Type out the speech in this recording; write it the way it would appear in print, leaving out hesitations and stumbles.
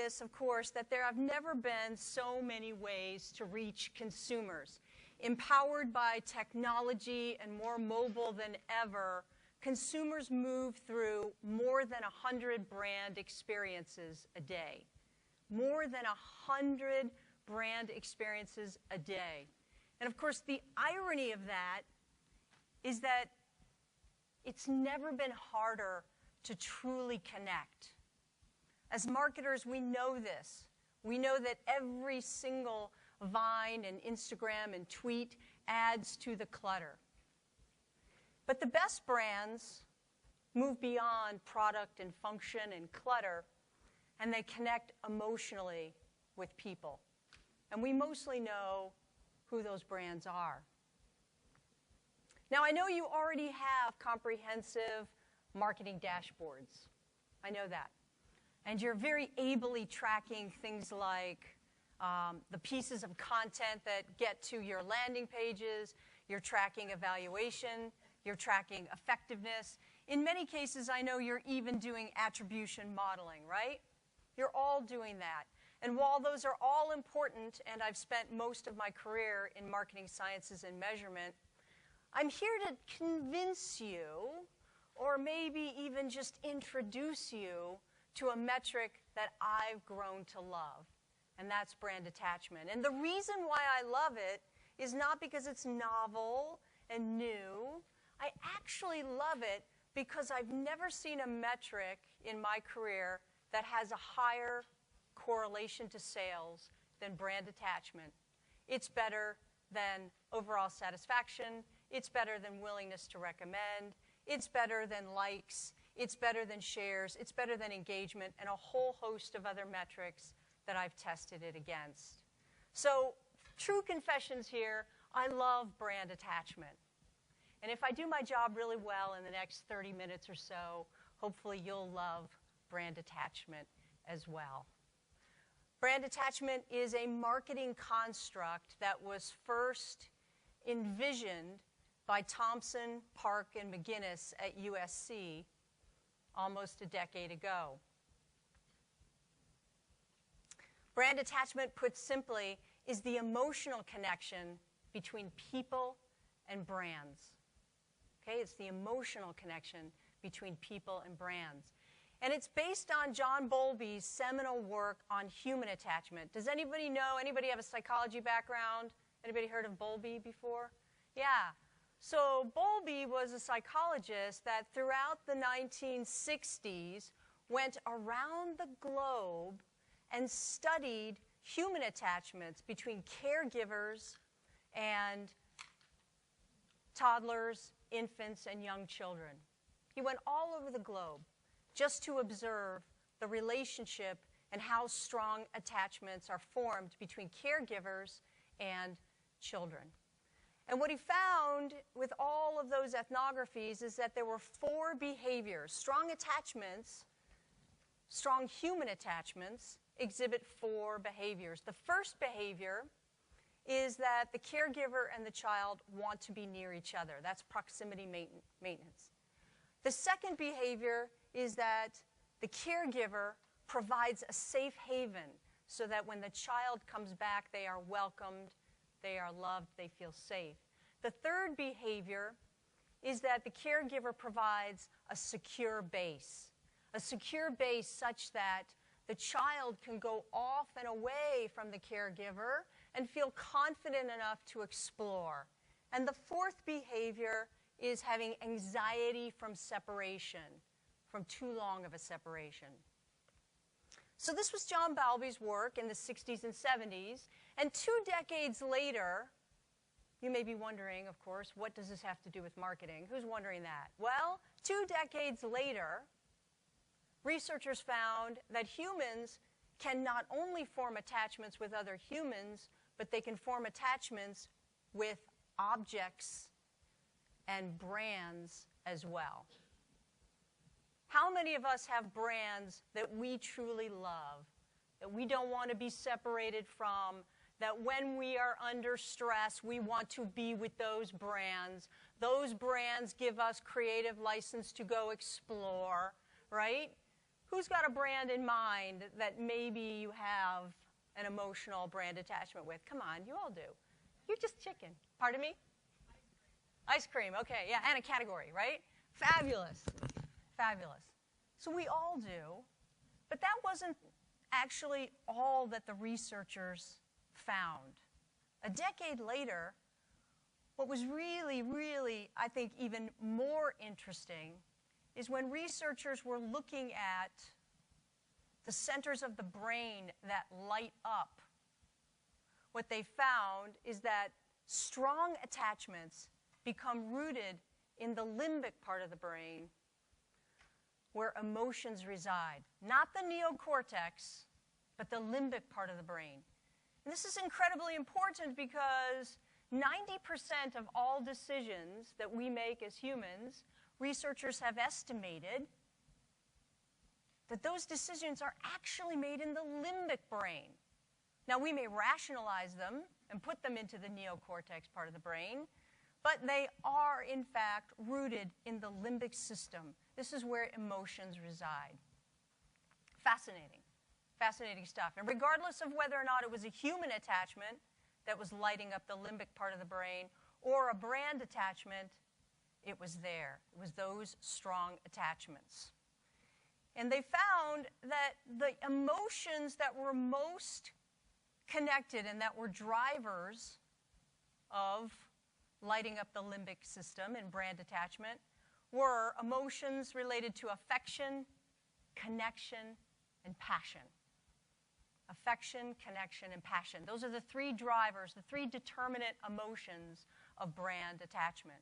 obvious, of course, that there have never been so many ways to reach consumers. Empowered by technology and more mobile than ever, consumers move through more than 100 brand experiences a day. More than 100 brand experiences a day. And of course, the irony of that is that it's never been harder to truly connect. As marketers, we know this. We know that every single Vine and Instagram and tweet adds to the clutter. But the best brands move beyond product and function and clutter, and they connect emotionally with people. And we mostly know who those brands are. Now, I know you already have comprehensive marketing dashboards. I know that. And you're very ably tracking things like the pieces of content that get to your landing pages. You're tracking evaluation. You're tracking effectiveness. In many cases, I know you're even doing attribution modeling, right? You're all doing that. And while those are all important, and I've spent most of my career in marketing sciences and measurement, I'm here to convince you, or maybe even just introduce you to a metric that I've grown to love, and that's brand attachment. And the reason why I love it is not because it's novel and new. I actually love it because I've never seen a metric in my career that has a higher correlation to sales than brand attachment. It's better than overall satisfaction. It's better than willingness to recommend. It's better than likes. It's better than shares. It's better than engagement, and a whole host of other metrics that I've tested it against. So, true confessions here, I love brand attachment. And if I do my job really well in the next 30 minutes or so, hopefully you'll love brand attachment as well. Brand attachment is a marketing construct that was first envisioned by Thompson, Park, and McGinnis at USC almost a decade ago. Brand attachment, put simply, is the emotional connection between people and brands. Okay, it's the emotional connection between people and brands. And it's based on John Bowlby's seminal work on human attachment. Does anybody know, anybody have a psychology background? Anybody heard of Bowlby before? Yeah. So Bowlby was a psychologist that throughout the 1960s went around the globe and studied human attachments between caregivers and toddlers, infants, and young children. He went all over the globe just to observe the relationship and how strong attachments are formed between caregivers and children. And what he found with all of those ethnographies is that there were 4 behaviors. Strong attachments, strong human attachments, exhibit 4 behaviors. The first behavior is that the caregiver and the child want to be near each other. That's proximity maintenance. The second behavior is that the caregiver provides a safe haven so that when the child comes back, they are welcomed, they are loved, they feel safe. The third behavior is that the caregiver provides a secure base such that the child can go off and away from the caregiver and feel confident enough to explore. And the fourth behavior is having anxiety from separation, from too long of a separation. So this was John Bowlby's work in the 60s and 70s. And 2 decades later, you may be wondering, of course, what does this have to do with marketing? Who's wondering that? Well, 2 decades later, researchers found that humans can not only form attachments with other humans, but they can form attachments with objects and brands as well. How many of us have brands that we truly love, that we don't want to be separated from, that when we are under stress, we want to be with those brands? Those brands give us creative license to go explore, right? Who's got a brand in mind that maybe you have an emotional brand attachment with? Come on, you all do. You're just chicken. Pardon me? Ice cream, okay, yeah, and a category, right? Fabulous, fabulous. So we all do, but that wasn't actually all that the researchers found. A decade later, what was really, really, I think, even more interesting is when researchers were looking at the centers of the brain that light up. What they found is that strong attachments become rooted in the limbic part of the brain where emotions reside. Not the neocortex, but the limbic part of the brain. And this is incredibly important because 90% of all decisions that we make as humans, researchers have estimated that those decisions are actually made in the limbic brain. Now, we may rationalize them and put them into the neocortex part of the brain, but they are, in fact, rooted in the limbic system. This is where emotions reside. Fascinating. Fascinating stuff. And regardless of whether or not it was a human attachment that was lighting up the limbic part of the brain or a brand attachment, it was there. It was those strong attachments. And they found that the emotions that were most connected and that were drivers of lighting up the limbic system and brand attachment were emotions related to affection, connection, and passion. Affection, connection, and passion. Those are the three drivers, the three determinant emotions of brand attachment.